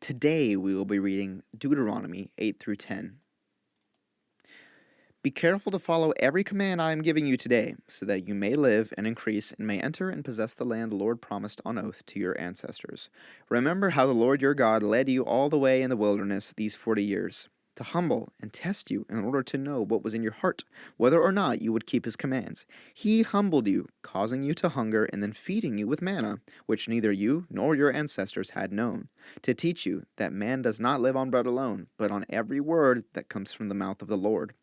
Today we will be reading Deuteronomy 8 through 10. Be careful to follow every command I am giving you today, so that you may live and increase and may enter and possess the land the Lord promised on oath to your ancestors. Remember how the Lord your God led you all the way in the wilderness these 40 years, to humble and test you in order to know what was in your heart, whether or not you would keep his commands. He humbled you, causing you to hunger and then feeding you with manna, which neither you nor your ancestors had known, to teach you that man does not live on bread alone, but on every word that comes from the mouth of the Lord.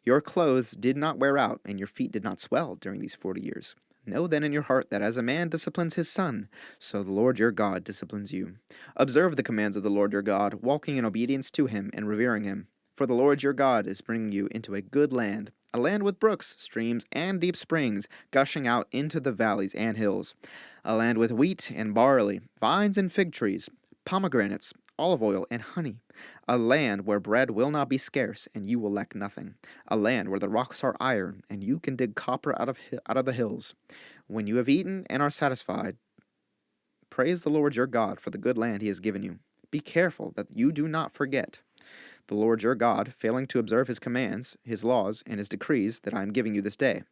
Your clothes did not wear out, and your feet did not swell during these 40 years. Know then in your heart that as a man disciplines his son, so the Lord your God disciplines you. Observe the commands of the Lord your God, walking in obedience to him and revering him. For the Lord your God is bringing you into a good land, a land with brooks, streams, and deep springs gushing out into the valleys and hills, a land with wheat and barley, vines and fig trees, pomegranates, olive oil, and honey, a land where bread will not be scarce, and you will lack nothing, a land where the rocks are iron, and you can dig copper out of the hills. When you have eaten and are satisfied, praise the Lord your God for the good land he has given you. Be careful that you do not forget the Lord your God, failing to observe his commands, his laws, and his decrees that I am giving you this day.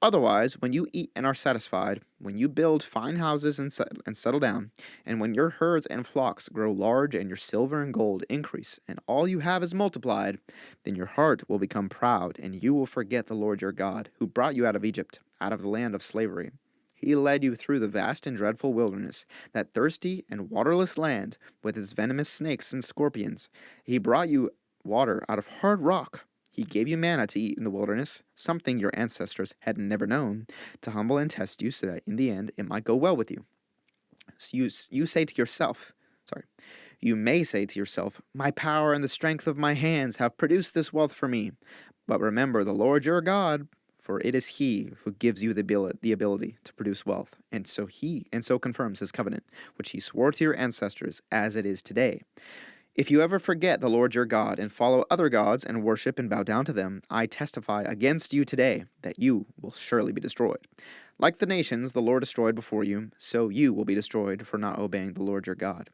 Otherwise, when you eat and are satisfied, when you build fine houses and settle down, and when your herds and flocks grow large and your silver and gold increase, and all you have is multiplied, then your heart will become proud, and you will forget the Lord your God, who brought you out of Egypt, out of the land of slavery. He led you through the vast and dreadful wilderness, that thirsty and waterless land, with its venomous snakes and scorpions. He brought you water out of hard rock. He gave you manna to eat in the wilderness, something your ancestors had never known, to humble and test you so that in the end it might go well with you. So you say to yourself, you may say to yourself, my power and the strength of my hands have produced this wealth for me. But remember the Lord your God, for it is he who gives you the ability to produce wealth, and so confirms his covenant, which he swore to your ancestors as it is today. If you ever forget the Lord your God and follow other gods and worship and bow down to them, I testify against you today that you will surely be destroyed. Like the nations the Lord destroyed before you, so you will be destroyed for not obeying the Lord your God.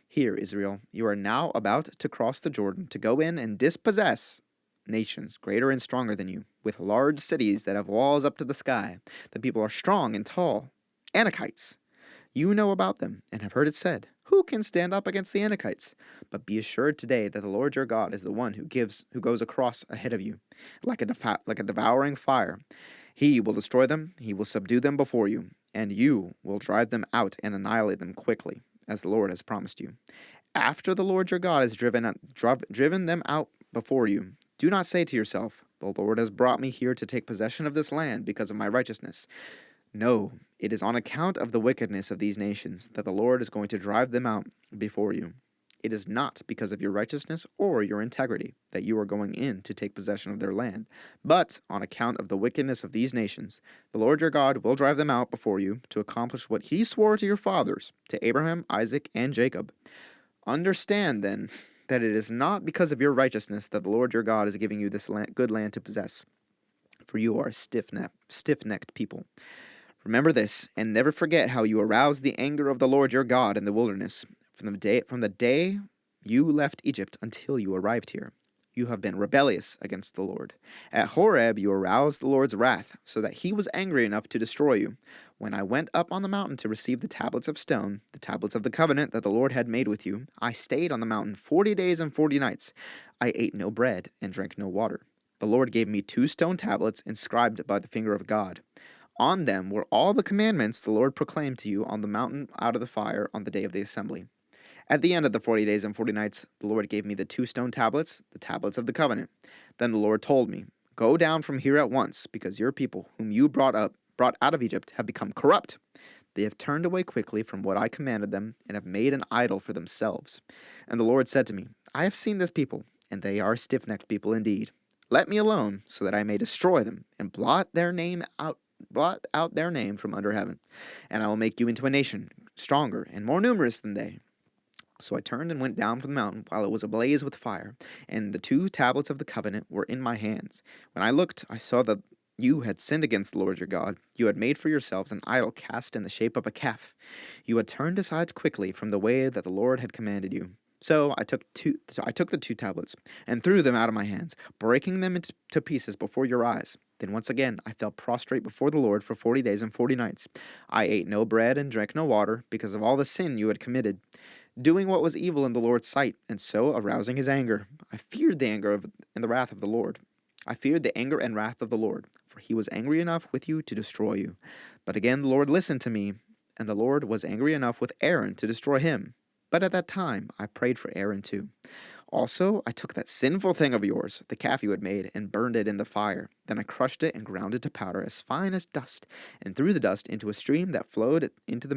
Hear, Israel, you are now about to cross the Jordan to go in and dispossess nations greater and stronger than you, with large cities that have walls up to the sky. The people are strong and tall. Anakites. You know about them, and have heard it said, who can stand up against the Anakites? But be assured today that the Lord your God is the one who goes across ahead of you, like a devouring fire. He will destroy them, he will subdue them before you, and you will drive them out and annihilate them quickly, as the Lord has promised you. After the Lord your God has driven them out before you, do not say to yourself, the Lord has brought me here to take possession of this land because of my righteousness. No, it is on account of the wickedness of these nations that the Lord is going to drive them out before you. It is not because of your righteousness or your integrity that you are going in to take possession of their land, but on account of the wickedness of these nations. The Lord your God will drive them out before you to accomplish what he swore to your fathers, to Abraham, Isaac, and Jacob. Understand, then, that it is not because of your righteousness that the Lord your God is giving you this good land to possess, for you are a stiff-necked people. Remember this, and never forget how you aroused the anger of the Lord your God in the wilderness, from the day you left Egypt until you arrived here. You have been rebellious against the Lord. At Horeb you aroused the Lord's wrath, so that he was angry enough to destroy you. When I went up on the mountain to receive the tablets of stone, the tablets of the covenant that the Lord had made with you, I stayed on the mountain 40 days and 40 nights. I ate no bread and drank no water. The Lord gave me 2 stone tablets inscribed by the finger of God. On them were all the commandments the Lord proclaimed to you on the mountain out of the fire on the day of the assembly. At the end of the 40 days and 40 nights, the Lord gave me the 2 stone tablets, the tablets of the covenant. Then the Lord told me, go down from here at once, because your people, whom you brought out of Egypt, have become corrupt. They have turned away quickly from what I commanded them, and have made an idol for themselves. And the Lord said to me, I have seen this people, and they are stiff-necked people indeed. Let me alone, so that I may destroy them, and blot out their name from under heaven, and I will make you into a nation stronger and more numerous than they. So I turned and went down from the mountain while it was ablaze with fire, and the 2 tablets of the covenant were in my hands. When I looked, I saw that you had sinned against the Lord your God. You had made for yourselves an idol cast in the shape of a calf. You had turned aside quickly from the way that the Lord had commanded you. So I took the two tablets and threw them out of my hands, breaking them into pieces before your eyes. Then once again I fell prostrate before the Lord for 40 days and 40 nights. I ate no bread and drank no water, because of all the sin you had committed, doing what was evil in the Lord's sight, and so arousing his anger. I feared the anger and the wrath of the Lord. I feared the anger and wrath of the Lord, for he was angry enough with you to destroy you. But again the Lord listened to me, and the Lord was angry enough with Aaron to destroy him. But at that time I prayed for Aaron too. Also, I took that sinful thing of yours, the calf you had made, and burned it in the fire. Then I crushed it and ground it to powder as fine as dust, and threw the dust into a stream that flowed down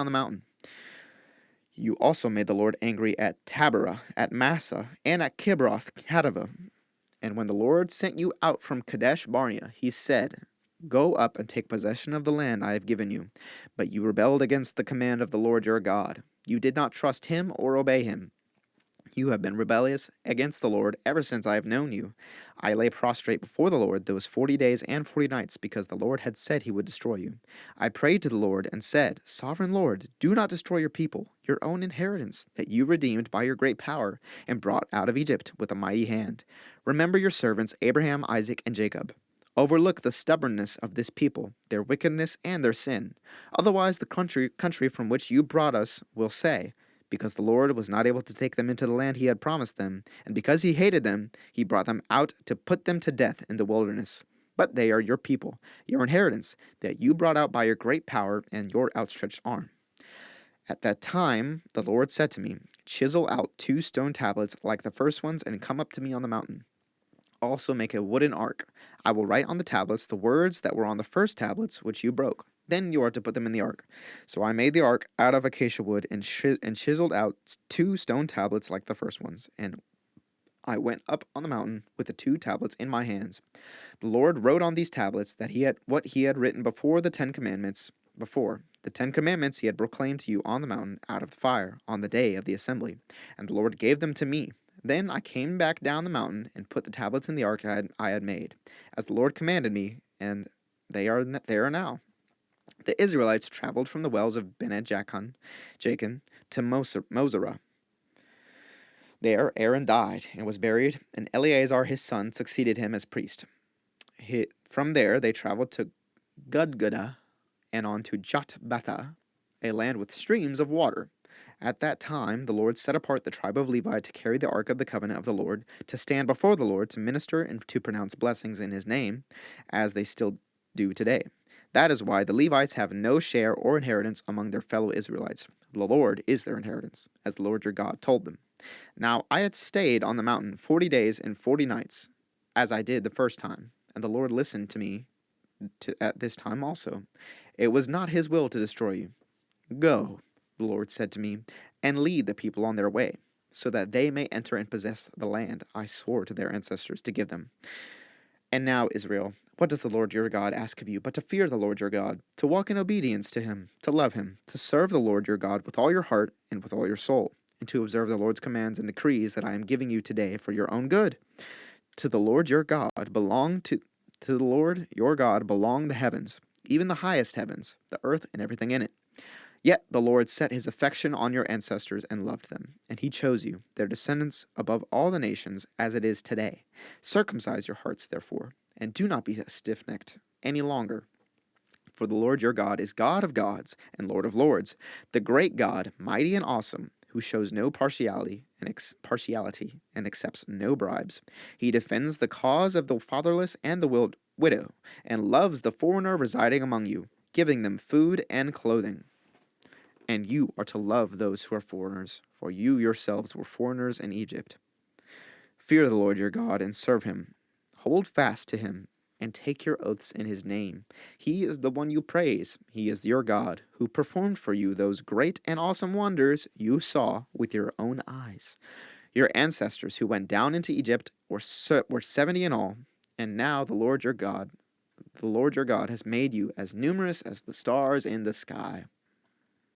the mountain. You also made the Lord angry at Taberah, at Massa, and at Kibroth Hattaavah. And when the Lord sent you out from Kadesh Barnea, he said, "Go up and take possession of the land I have given you." But you rebelled against the command of the Lord your God. You did not trust him or obey him. You have been rebellious against the Lord ever since I have known you. I lay prostrate before the Lord those 40 days and 40 nights, because the Lord had said he would destroy you. I prayed to the Lord and said, "Sovereign Lord, do not destroy your people, your own inheritance, that you redeemed by your great power and brought out of Egypt with a mighty hand. Remember your servants Abraham, Isaac, and Jacob. Overlook the stubbornness of this people, their wickedness, and their sin. Otherwise the country from which you brought us will say, because the Lord was not able to take them into the land he had promised them, and because he hated them, he brought them out to put them to death in the wilderness. But they are your people, your inheritance, that you brought out by your great power and your outstretched arm." At that time the Lord said to me, "Chisel out 2 stone tablets like the first ones, and come up to me on the mountain. Also make a wooden ark. I will write on the tablets the words that were on the first tablets which you broke. Then you are to put them in the ark." So I made the ark out of acacia wood, and chiseled out 2 stone tablets like the first ones. And I went up on the mountain with the 2 tablets in my hands. The Lord wrote on these tablets that what he had written before the 10 Commandments. Before the 10 Commandments he had proclaimed to you on the mountain out of the fire on the day of the assembly. And the Lord gave them to me. Then I came back down the mountain and put the tablets in the ark I had made, as the Lord commanded me, and they are now. The Israelites traveled from the wells of Bene-Jaakan to Mosera. There Aaron died and was buried, and Eleazar his son succeeded him as priest. From there they traveled to Gudgodah and on to Jotbatha, a land with streams of water. At that time the Lord set apart the tribe of Levi to carry the ark of the covenant of the Lord, to stand before the Lord, to minister and to pronounce blessings in his name, as they still do today. That is why the Levites have no share or inheritance among their fellow Israelites. The Lord is their inheritance, as the Lord your God told them. Now I had stayed on the mountain 40 days and 40 nights, as I did the first time, and the Lord listened to me at this time also. It was not his will to destroy you. "Go," the Lord said to me, "and lead the people on their way, so that they may enter and possess the land I swore to their ancestors to give them. And now, Israel, what does the Lord your God ask of you but to fear the Lord your God, to walk in obedience to him, to love him, to serve the Lord your God with all your heart and with all your soul, and to observe the Lord's commands and decrees that I am giving you today for your own good? To the Lord your God belong the heavens, even the highest heavens, the earth and everything in it. Yet the Lord set his affection on your ancestors and loved them, and he chose you, their descendants, above all the nations, as it is today. Circumcise your hearts, therefore, and do not be stiff-necked any longer. For the Lord your God is God of gods and Lord of lords, the great God, mighty and awesome, who shows no partiality and accepts no bribes. He defends the cause of the fatherless and the widow, and loves the foreigner residing among you, giving them food and clothing. And you are to love those who are foreigners, for you yourselves were foreigners in Egypt. Fear the Lord your God and serve him. Hold fast to him and take your oaths in his name. He is the one you praise. He is your God, who performed for you those great and awesome wonders you saw with your own eyes. Your ancestors who went down into Egypt were 70 in all, and now the Lord your God has made you as numerous as the stars in the sky.